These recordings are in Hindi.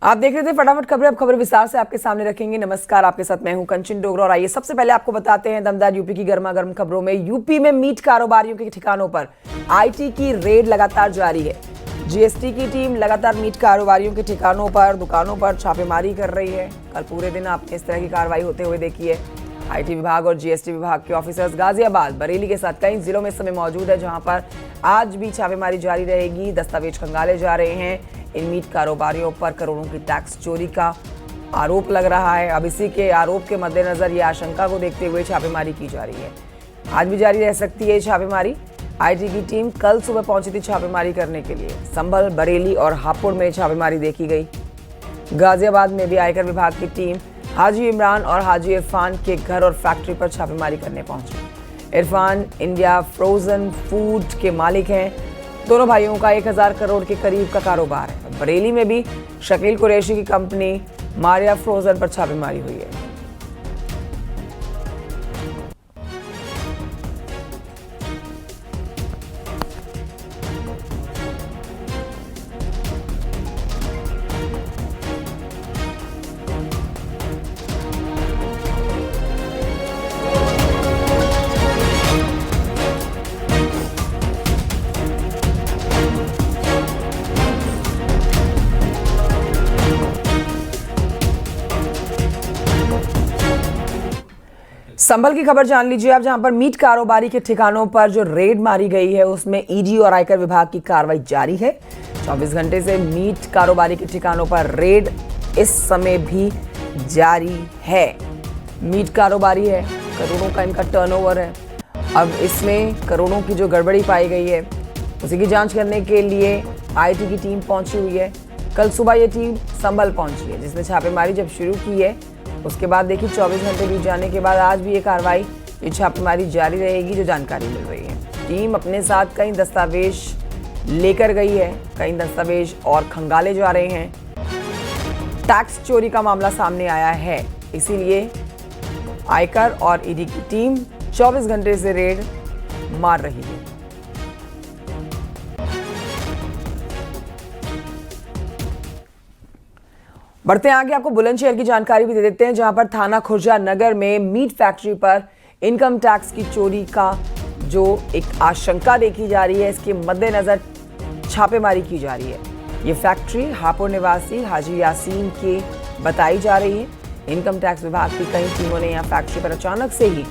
आप देख रहे थे फटाफट खबरें। अब खबर विस्तार से आपके सामने रखेंगे। नमस्कार, आपके साथ मैं हूं कंचन डोगरा और आइए सबसे पहले आपको बताते हैं दमदार यूपी की गर्मा गर्म खबरों में। यूपी में मीट कारोबारियों के ठिकानों पर आईटी की रेड लगातार जारी है। जीएसटी की टीम लगातार मीट कारोबारियों के ठिकानों पर, दुकानों पर छापेमारी कर रही है। कल पूरे दिन आपने इस तरह की कार्रवाई होते हुए देखी है। आईटी विभाग और जीएसटी विभाग के ऑफिसर्स गाजियाबाद, बरेली के साथ कई जिलों में इस समय मौजूद है, जहां पर आज भी छापेमारी जारी रहेगी। दस्तावेज खंगाले जा रहे हैं। इन मीट कारोबारियों पर करोड़ों की टैक्स चोरी का आरोप लग रहा है। अब इसी के आरोप के मद्देनजर ये आशंका को देखते हुए छापेमारी की जा रही है। आज भी जारी रह सकती है छापेमारी। आईटी की टीम कल सुबह पहुंची थी छापेमारी करने के लिए। संभल, बरेली और हापुड़ में छापेमारी देखी गई। गाजियाबाद में भी आयकर विभाग की टीम हाजी इमरान और हाजी इरफान के घर और फैक्ट्री पर छापेमारी करने पहुंची। इरफान इंडिया फ्रोजन फूड के मालिक हैं। दोनों भाइयों का 1000 करोड़ के करीब का कारोबार है। बरेली में भी शकील कुरैशी की कंपनी मारिया फ्रोजन पर छापेमारी हुई है। संभल की खबर जान लीजिए आप, जहां पर मीट कारोबारी के ठिकानों पर जो रेड मारी गई है उसमें ईडी और आयकर विभाग की कार्रवाई जारी है। 24 घंटे से मीट कारोबारी के ठिकानों पर रेड इस समय भी जारी है। मीट कारोबारी है, करोड़ों का इनका टर्नओवर है। अब इसमें करोड़ों की जो गड़बड़ी पाई गई है उसी की जांच करने के लिए आईटी की टीम पहुंची हुई है। कल सुबह ये टीम संभल पहुंची है, जिसने छापेमारी जब शुरू की है उसके बाद देखिए 24 घंटे बीत जाने के बाद आज भी ये कार्रवाई, ये छापेमारी जारी रहेगी, जो जानकारी मिल रही है। टीम अपने साथ कई दस्तावेज लेकर गई है, कई दस्तावेज और खंगाले जा रहे हैं। टैक्स चोरी का मामला सामने आया है, इसीलिए आयकर और ईडी की टीम 24 घंटे से रेड मार रही है। बढ़ते हैं आगे, आपको बुलंदशहर की जानकारी भी दे देते हैं, जहां पर थाना खुर्जा नगर में मीट फैक्ट्री पर इनकम टैक्स की चोरी का जो एक आशंका देखी जा रही है, इसके मद्देनजर छापेमारी की जा रही है। ये फैक्ट्री हापुड़ निवासी हाजी यासीन की बताई जा रही है। इनकम टैक्स विभाग की कई टीमों ने यहां फैक्ट्री पर अचानक से ही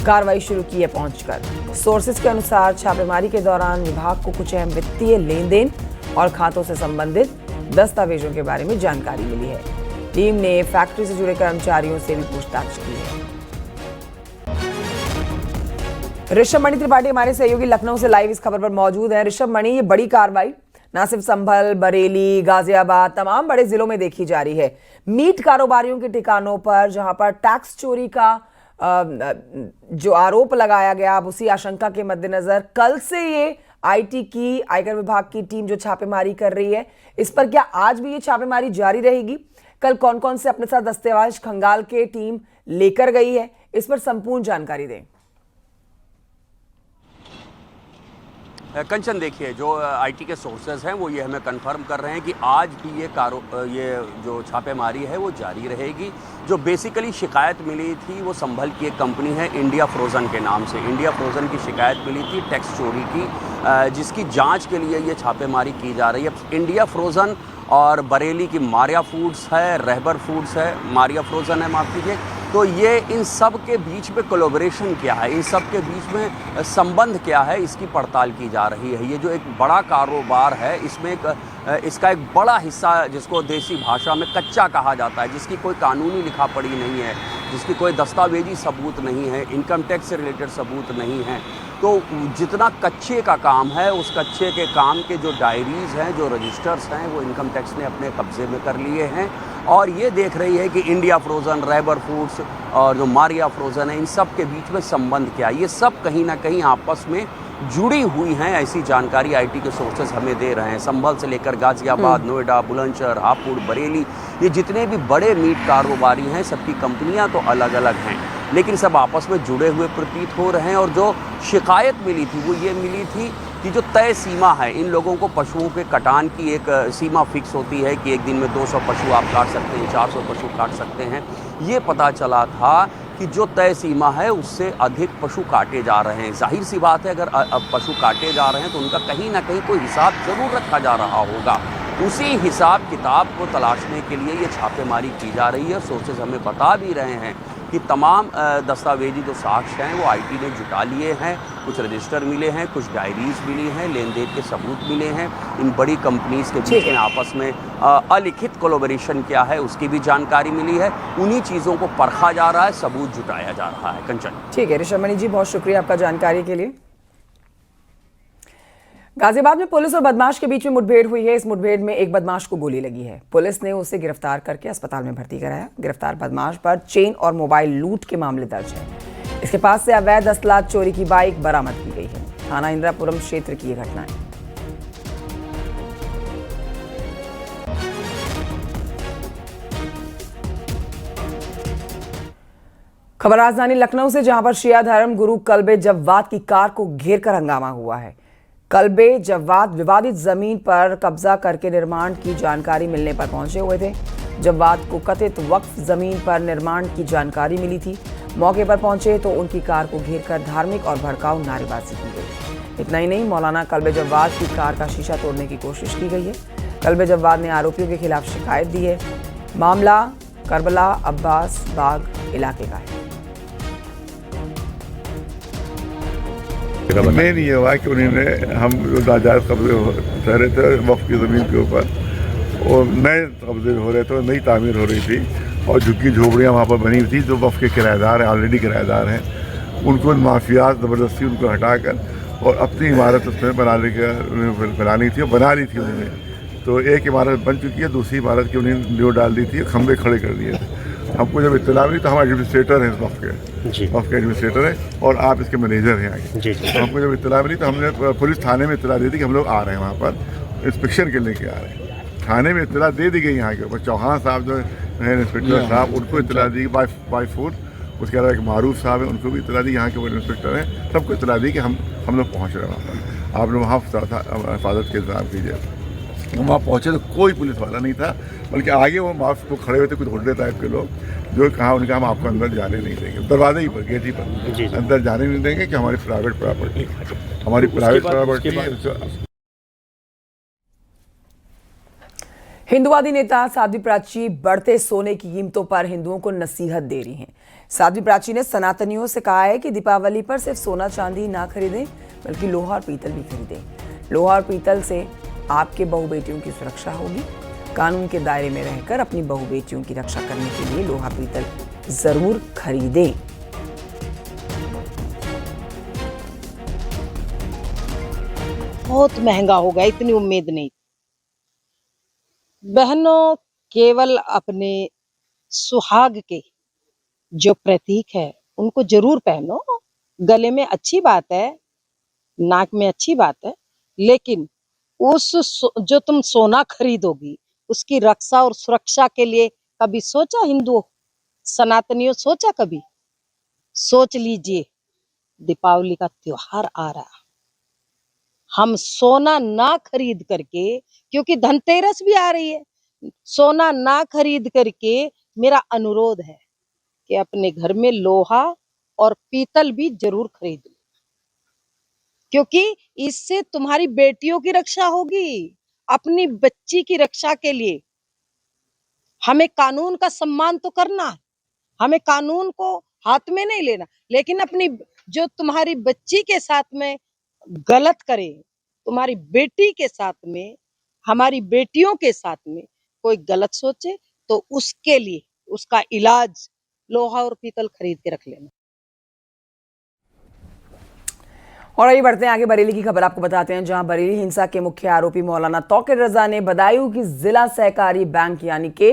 कार्रवाई शुरू की है पहुंचकर। सोर्सेज के अनुसार छापेमारी के दौरान विभाग को कुछ अहम वित्तीय लेन देन और खातों से संबंधित दस्तावेजों के बारे में जानकारी मिली है। टीम ने फैक्ट्री से जुड़े कर्मचारियों से भी पूछताछ की है। ऋषभ मणि त्रिपाठी हमारे सहयोगी लखनऊ से लाइव इस खबर पर मौजूद है। ऋषभ मणि, ये बड़ी कार्रवाई न सिर्फ संभल, बरेली, गाजियाबाद, तमाम बड़े जिलों में देखी जा रही है। मीट कारोबारियों के ठिकानों पर जहां पर टैक्स चोरी का जो आरोप लगाया गया, अब उसी आशंका के मद्देनजर कल से ये आईटी की, आयकर विभाग की टीम जो छापेमारी कर रही है, इस पर क्या आज भी ये छापेमारी जारी रहेगी? कल कौन कौन से अपने साथ दस्तावेज खंगाल के टीम लेकर गई है, इस पर संपूर्ण जानकारी दें। कंचन, देखिए, जो आईटी के सोर्सेज हैं वो ये हमें कंफर्म कर रहे हैं कि आज भी ये जो छापेमारी है वो जारी रहेगी। जो बेसिकली शिकायत मिली थी वो संभल की एक कंपनी है इंडिया फ्रोज़न के नाम से। इंडिया फ्रोज़न की शिकायत मिली थी टैक्स चोरी की, जिसकी जांच के लिए ये छापेमारी की जा रही है। इंडिया फ्रोज़न और बरेली की मारिया फूड्स है, रहबर फूड्स है, मारिया फ्रोज़न है, माफ़ कीजिए। तो ये इन सब के बीच में कोलैबोरेशन क्या है, इन सब के बीच में संबंध क्या है, इसकी पड़ताल की जा रही है। ये जो एक बड़ा कारोबार है, इसमें इसका एक बड़ा हिस्सा, जिसको देसी भाषा में कच्चा कहा जाता है, जिसकी कोई कानूनी लिखा पढ़ी नहीं है, जिसकी कोई दस्तावेजी सबूत नहीं है, इनकम टैक्स से रिलेटेड सबूत नहीं है, तो जितना कच्चे का काम है, उस कच्चे के काम के जो डायरीज़ हैं, जो रजिस्टर्स हैं, वो इनकम टैक्स ने अपने कब्ज़े में कर लिए हैं। और ये देख रही है कि इंडिया फ्रोज़न, रहबर फूड्स और जो मारिया फ्रोज़न है, इन सब के बीच में संबंध क्या है। ये सब कहीं ना कहीं आपस में जुड़ी हुई हैं, ऐसी जानकारी आईटी के सोर्सेज हमें दे रहे हैं। संभल से लेकर गाजियाबाद, नोएडा, बुलंदशहर, हापुड़, बरेली, ये जितने भी बड़े मीट कारोबारी हैं, सबकी कंपनियां तो अलग अलग हैं, लेकिन सब आपस में जुड़े हुए प्रतीत हो रहे हैं। और जो शिकायत मिली थी वो ये मिली थी कि जो तय सीमा है, इन लोगों को पशुओं के कटान की एक सीमा फिक्स होती है कि एक दिन में 200 पशु आप काट सकते हैं, 400 पशु काट सकते हैं। ये पता चला था कि जो तय सीमा है उससे अधिक पशु काटे जा रहे हैं। जाहिर सी बात है, अगर अब पशु काटे जा रहे हैं तो उनका कहीं ना कहीं कोई हिसाब जरूर रखा जा रहा होगा। उसी हिसाब किताब को तलाशने के लिए ये छापेमारी की जा रही है। सोर्सेज हमें बता भी रहे हैं कि तमाम दस्तावेजी जो साक्ष्य हैं वो आईटी ने जुटा लिए हैं। कुछ रजिस्टर मिले हैं, कुछ डायरीज मिली हैं, लेन देन के सबूत मिले हैं। इन बड़ी कंपनीज के बीच में आपस में अलिखित कोलैबोरेशन क्या है उसकी भी जानकारी मिली है। उन्हीं चीज़ों को परखा जा रहा है, सबूत जुटाया जा रहा है। कंचन, ठीक है ऋषभ मणि जी, बहुत शुक्रिया आपका जानकारी के लिए। गाजियाबाद में पुलिस और बदमाश के बीच में मुठभेड़ हुई है। इस मुठभेड़ में एक बदमाश को गोली लगी है। पुलिस ने उसे गिरफ्तार करके अस्पताल में भर्ती कराया। गिरफ्तार बदमाश पर चेन और मोबाइल लूट के मामले दर्ज है। इसके पास से अवैध असला, चोरी की बाइक बरामद की गई है। थाना इंदिरापुरम क्षेत्र की यह घटना है। खबर राजधानी लखनऊ से, जहां पर शिया धर्म गुरु कल्बे जव्वाद की कार को घेरकर हंगामा हुआ है। कल्बे जव्वाद विवादित जमीन पर कब्जा करके निर्माण की जानकारी मिलने पर पहुंचे हुए थे। जव्वाद को कथित वक्फ जमीन पर निर्माण की जानकारी मिली थी। मौके पर पहुंचे तो उनकी कार को घेरकर धार्मिक और भड़काऊ नारेबाजी की गई। इतना ही नहीं, मौलाना कल्बे जव्वाद की कार का शीशा तोड़ने की कोशिश की गई है। कल्बे जव्वाद ने आरोपियों के खिलाफ शिकायत दी है। मामला करबला अब्बास बाग इलाके का है। मेन ये हुआ कि उन्होंने हम नाजायज़ कब्जे कर रहे थे वक्फ की ज़मीन के ऊपर, और नए कब्जे हो रहे थे, नई तामीर हो रही थी, और झुग्गी झोपड़ियाँ वहाँ पर बनी हुई थी। जो वक्फ के किराएदार हैं, ऑलरेडी किराएदार हैं, उनको माफियात ज़बरदस्ती उनको हटाकर और अपनी इमारत उसमें बनानी थी और बना ली थी उन्होंने। तो एक इमारत बन चुकी है, दूसरी इमारत की उन्होंने न्यू डाल दी थी, खंभे खड़े कर दिए थे। हमको जब इत्तला मिली तो हम एडमिनिस्ट्रेटर हैं इस वक्त के एडमिनिस्ट्रेटर हैं और आप इसके मैनेजर हैं आगे। तो हमको जब इत्तला मिली तो हमने पुलिस थाने में इत्तला दे दी कि हम लोग आ रहे हैं वहाँ पर इंस्पेक्शन के लेके आ रहे हैं। थाने में इत्तला दे दी गई यहाँ के ऊपर। चौहान साहब जो है इंस्पेक्टर साहब, उनको इत्तला दी बाई फोन। उसके अलावा एक मारूफ साहब हैं, उनको भी इत्तला दी, यहाँ के वो इंस्पेक्टर हैं, सबको इत्तला दी कि हम लोग पहुँच रहे हैं वहाँ पर, आप लोग वहाँ हिफाजत के इंतजाम कीजिए। हम वहाँ पहुँचे तो कोई पुलिस वाला नहीं था, बल्कि आगे वो माफ को खड़े हुए थे कुछ होटल टाइप के लोग, जो कहा उनका हम आपको अंदर जाने नहीं देंगे, दरवाजे ही पर, गेट ही पर अंदर जाने नहीं देंगे कि हमारी प्राइवेट प्रॉपर्टी। हिंदुवादी नेता साध्वी प्राची बढ़ते सोने की कीमतों पर हिंदुओं को नसीहत दे रही हैं। साध्वी प्राची ने सनातनियों से कहा है कि दीपावली पर सिर्फ सोना चांदी ना खरीदें, बल्कि लोहा और पीतल भी खरीदें। लोहा और पीतल से आपके बहू बेटियों की सुरक्षा होगी। कानून के दायरे में रहकर अपनी बहू बेटियों की रक्षा करने के लिए लोहा पीतल जरूर खरीदें। बहुत महंगा होगा, इतनी उम्मीद नहीं। बहनों, केवल अपने सुहाग के जो प्रतीक है उनको जरूर पहनो। गले में अच्छी बात है, नाक में अच्छी बात है, लेकिन जो तुम सोना खरीदोगी उसकी रक्षा और सुरक्षा के लिए कभी सोचा? हिंदुओं, सनातनियों, सोचा कभी? सोच लीजिए, दीपावली का त्योहार आ रहा, हम सोना ना खरीद करके, क्योंकि धनतेरस भी आ रही है, सोना ना खरीद करके मेरा अनुरोध है कि अपने घर में लोहा और पीतल भी जरूर खरीद लो, क्योंकि इससे तुम्हारी बेटियों की रक्षा होगी। अपनी बच्ची की रक्षा के लिए हमें कानून का सम्मान तो करना है, हमें कानून को हाथ में नहीं लेना, लेकिन अपनी जो तुम्हारी बच्ची के साथ में गलत करे, तुम्हारी बेटी के साथ में, हमारी बेटियों के साथ में कोई गलत सोचे, तो उसके लिए उसका इलाज लोहा और पीतल खरीद के रख लेना। और आइए बढ़ते हैं आगे। बरेली की खबर आपको बताते हैं, जहां बरेली हिंसा के मुख्य आरोपी मौलाना तौकीर रजा ने बदायूं की जिला सहकारी बैंक यानी कि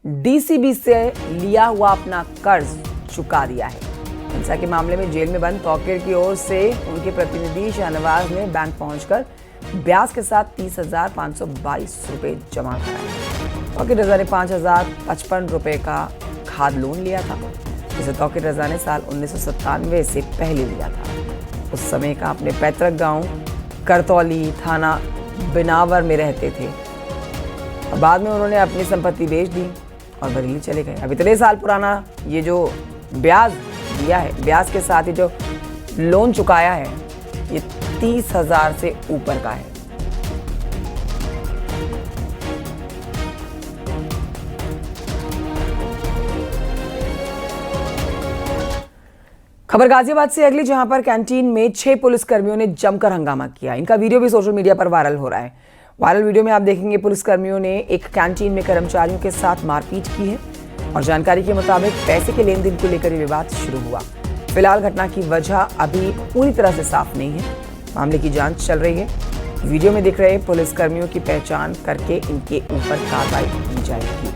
डीसीबी से लिया हुआ अपना कर्ज चुका दिया है। हिंसा के मामले में जेल में बंद तौकीर की ओर से उनके प्रतिनिधि शाहनवाज ने बैंक पहुंचकर ब्याज के साथ 30,522 रुपए जमा कराए। तौकीर रजा ने 5,055 रुपए का खाद लोन लिया था, जिसे तौकीर रजा ने साल 1997 से पहले लिया था। उस समय का अपने पैतृक गांव करतौली थाना बिनावर में रहते थे। और बाद में उन्होंने अपनी संपत्ति बेच दी और बरेली चले गए। अब इतने साल पुराना ये जो ब्याज दिया है, ब्याज के साथ ही जो लोन चुकाया है, ये 30,000 से ऊपर का है। खबर गाजियाबाद से अगली, जहां पर कैंटीन में 6 पुलिसकर्मियों ने जमकर हंगामा किया। इनका वीडियो भी सोशल मीडिया पर वायरल हो रहा है। वायरल वीडियो में आप देखेंगे पुलिसकर्मियों ने एक कैंटीन में कर्मचारियों के साथ मारपीट की है और जानकारी के मुताबिक पैसे के लेन देन को लेकर ये विवाद शुरू हुआ। फिलहाल घटना की वजह अभी पूरी तरह से साफ नहीं है। मामले की जांच चल रही है। वीडियो में दिख रहे पुलिसकर्मियों की पहचान करके इनके ऊपर कार्रवाई की जाएगी।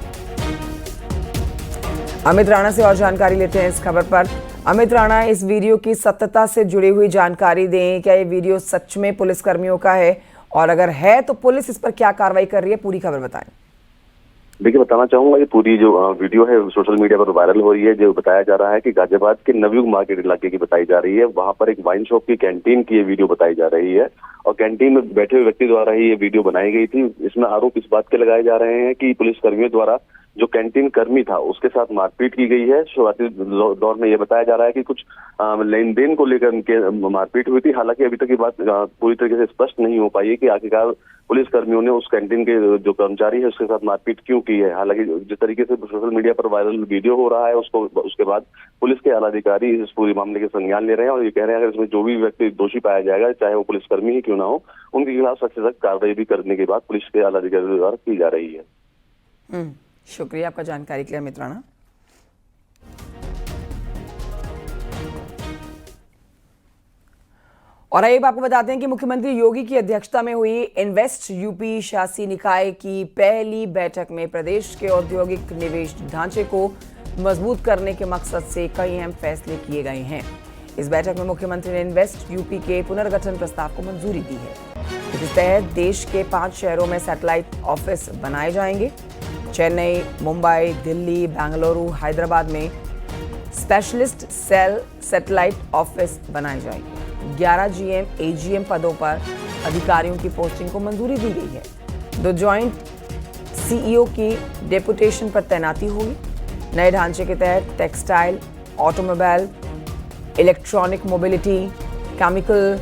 अमित राणा से और जानकारी लेते हैं इस खबर पर। अमित राणा, इस वीडियो की सत्यता से जुड़ी हुई जानकारी दें। क्या ये वीडियो सच में पुलिसकर्मियों का है, और अगर है तो पुलिस इस पर क्या कार्रवाई कर रही है, पूरी खबर बताएं। देखिए, बताना चाहूंगा ये पूरी जो वीडियो है सोशल मीडिया पर वायरल हो रही है। जो बताया जा रहा है कि गाजियाबाद के नवयुग मार्केट इलाके की बताई जा रही है। वहां पर एक वाइन शॉप की कैंटीन की ये वीडियो बताई जा रही है और कैंटीन में बैठे हुए व्यक्ति द्वारा ही ये वीडियो बनाई गई थी। इसमें आरोप इस बात के लगाए जा रहे हैं कि पुलिसकर्मियों द्वारा जो कैंटीन कर्मी था उसके साथ मारपीट की गई है। शुरुआती दौर में यह बताया जा रहा है कि कुछ लेन देन को लेकर उनके मारपीट हुई थी। हालांकि अभी तक ये बात पूरी तरीके से स्पष्ट नहीं हो पाई है कि आखिरकार पुलिस कर्मियों ने उस कैंटीन के जो कर्मचारी है उसके साथ मारपीट क्यों की है। हालांकि जिस तरीके से सोशल मीडिया पर वायरल वीडियो हो रहा है उसके बाद पुलिस के आला अधिकारी इस पूरे मामले के संज्ञान ले रहे हैं और ये कह रहे हैं अगर इसमें जो भी व्यक्ति दोषी पाया जाएगा, चाहे वो पुलिसकर्मी ही क्यों ना हो, उनके खिलाफ सख्त से सख्त कार्रवाई भी करने की बात पुलिस के आला अधिकारी द्वारा की जा रही है। शुक्रिया आपका जानकारी के लिए अमित राणा। और आइए आपको बताते हैं कि मुख्यमंत्री योगी की अध्यक्षता में हुई इन्वेस्ट यूपी शासी निकाय की पहली बैठक में प्रदेश के औद्योगिक निवेश ढांचे को मजबूत करने के मकसद से कई अहम फैसले किए गए हैं। इस बैठक में मुख्यमंत्री ने इन्वेस्ट यूपी के पुनर्गठन प्रस्ताव को मंजूरी दी है। इसके तहत देश के 5 शहरों में सैटेलाइट ऑफिस बनाए जाएंगे। चेन्नई, मुंबई, दिल्ली, बेंगलुरु, हैदराबाद में स्पेशलिस्ट सेल सैटेलाइट ऑफिस बनाए जाएंगे। 11 जीएम, एजीएम पदों पर अधिकारियों की पोस्टिंग को मंजूरी दी गई है। 2 जॉइंट सीईओ की डेपुटेशन पर तैनाती होगी। नए ढांचे के तहत textile, automobile, electronic mobility, chemical,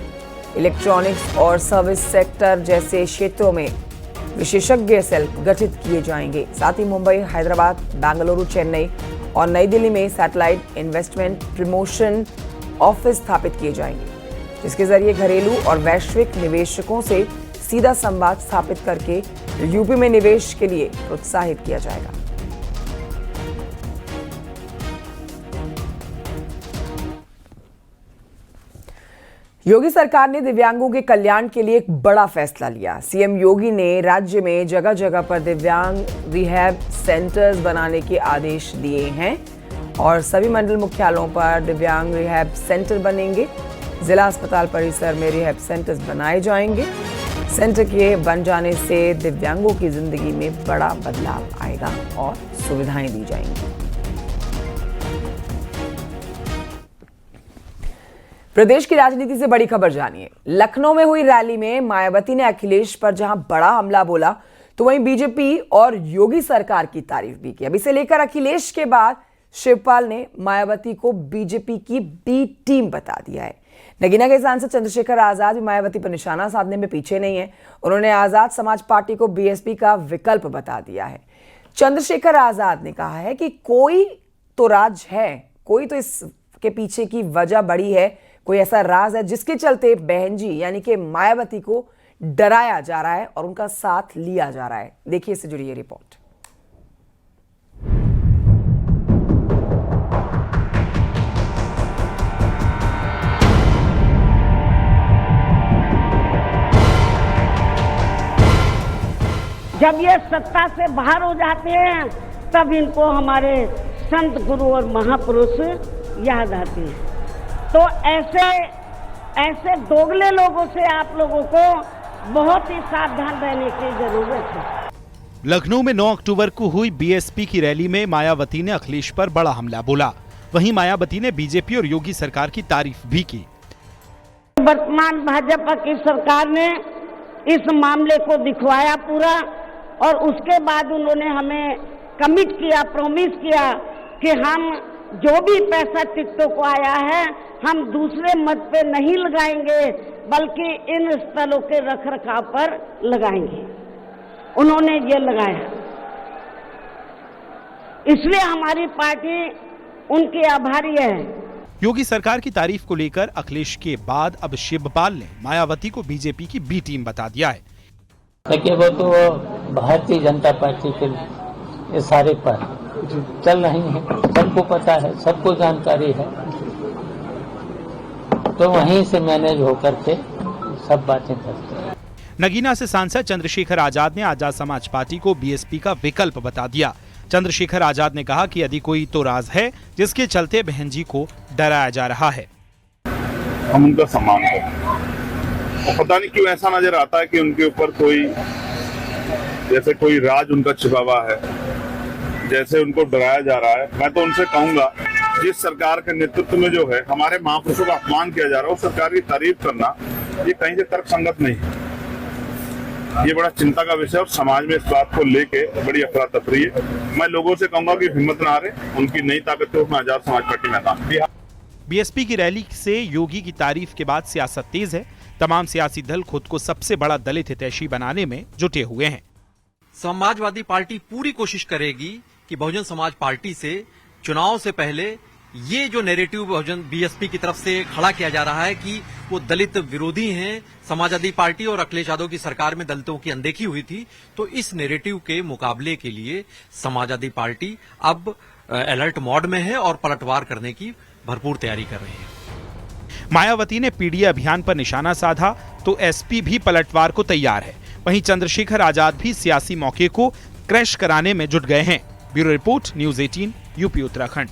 electronics और सर्विस सेक्टर जैसे क्षेत्रों में विशेषज्ञ सेल गठित किए जाएंगे। साथ ही मुंबई, हैदराबाद, बेंगलुरु, चेन्नई और नई दिल्ली में सैटेलाइट इन्वेस्टमेंट प्रमोशन ऑफिस स्थापित किए जाएंगे, जिसके जरिए घरेलू और वैश्विक निवेशकों से सीधा संवाद स्थापित करके यूपी में निवेश के लिए प्रोत्साहित किया जाएगा। योगी सरकार ने दिव्यांगों के कल्याण के लिए एक बड़ा फैसला लिया। सीएम योगी ने राज्य में जगह जगह पर दिव्यांग रिहैब सेंटर्स बनाने के आदेश दिए हैं और सभी मंडल मुख्यालयों पर दिव्यांग रिहैब सेंटर बनेंगे। जिला अस्पताल परिसर में रिहैब सेंटर्स बनाए जाएंगे। सेंटर के बन जाने से दिव्यांगों की जिंदगी में बड़ा बदलाव आएगा और सुविधाएं दी जाएंगी। प्रदेश की राजनीति से बड़ी खबर जानिए। लखनऊ में हुई रैली में मायावती ने अखिलेश पर जहां बड़ा हमला बोला, तो वहीं बीजेपी और योगी सरकार की तारीफ भी की। अब इसे लेकर अखिलेश के बाद शिवपाल ने मायावती को बीजेपी की बी टीम बता दिया है। नगीना के सांसद चंद्रशेखर आजाद भी मायावती पर निशाना साधने में पीछे नहीं है। उन्होंने आजाद समाज पार्टी को बीएसपी का विकल्प बता दिया है। चंद्रशेखर आजाद ने कहा है कि कोई तो राज है, कोई तो इसके पीछे की वजह बड़ी है, कोई ऐसा राज है जिसके चलते बहन जी यानी कि मायावती को डराया जा रहा है और उनका साथ लिया जा रहा है। देखिए इससे जुड़ी ये रिपोर्ट। जब ये सत्ता से बाहर हो जाते हैं तब इनको हमारे संत गुरु और महापुरुष याद आते हैं। तो ऐसे दोगले लोगों से आप लोगों को बहुत ही सावधान रहने की जरूरत है। लखनऊ में 9 अक्टूबर को हुई बीएसपी की रैली में मायावती ने अखिलेश पर बड़ा हमला बोला। वहीं मायावती ने बीजेपी और योगी सरकार की तारीफ भी की। वर्तमान भाजपा की सरकार ने इस मामले को दिखवाया पूरा, और उसके बाद उन्होंने हमें कमिट किया, प्रॉमिस किया कि हम जो भी पैसा टिकटों को आया है हम दूसरे मत पे नहीं लगाएंगे, बल्कि इन स्थलों के रखरखाव पर लगाएंगे। उन्होंने ये लगाया, इसलिए हमारी पार्टी उनकी आभारी है। योगी सरकार की तारीफ को लेकर अखिलेश के बाद अब शिवपाल ने मायावती को बीजेपी की बी टीम बता दिया है। देखिए, वो तो भारतीय जनता पार्टी के इशारे पर चल रही है, सबको पता है, सबको जानकारी है, तो वहीं से मैनेज होकर के सब बातें करते हैं। नगीना से सांसद चंद्रशेखर आजाद ने आजाद समाज पार्टी को बीएसपी का विकल्प बता दिया। चंद्रशेखर आजाद ने कहा कि यदि कोई तो राज है जिसके चलते बहन जी को डराया जा रहा है। हम उनका सम्मान करते हैं और पता नहीं क्यों ऐसा नजर आता है कि उनके ऊपर कोई जैसे कोई राज उनका छिपा हुआ है, जैसे उनको डराया जा रहा है। मैं तो उनसे कहूंगा, जिस सरकार के नेतृत्व में जो है हमारे महापुरुषों का अपमान किया जा रहा है, उस सरकार की तारीफ करना ये कहीं से तर्कसंगत नहीं है। ये बड़ा चिंता का विषय और समाज में इस बात को लेके बड़ी अफरा तफरी है। मैं लोगों से कहूंगा कि हिम्मत ना हारे, उनकी नई ताकत को आजाद समाज पार्टी मैदान। बीएसपी की रैली से योगी की तारीफ के बाद सियासत तेज है। तमाम सियासी दल खुद को सबसे बड़ा दलित हितैषी बनाने में जुटे हुए हैं। समाजवादी पार्टी पूरी कोशिश करेगी कि बहुजन समाज पार्टी से चुनाव से पहले ये जो नैरेटिव बहुजन बीएसपी की तरफ से खड़ा किया जा रहा है कि वो दलित विरोधी हैं, समाजवादी पार्टी और अखिलेश यादव की सरकार में दलितों की अनदेखी हुई थी, तो इस नैरेटिव के मुकाबले के लिए समाजवादी पार्टी अब अलर्ट मोड में है और पलटवार करने की भरपूर तैयारी कर रही है। मायावती ने पीडीए अभियान पर निशाना साधा तो एसपी भी पलटवार को तैयार है। वहीं चंद्रशेखर आजाद भी सियासी मौके को क्रैश कराने में जुट गए हैं। Bureau report, news 18, UP Uttarakhand.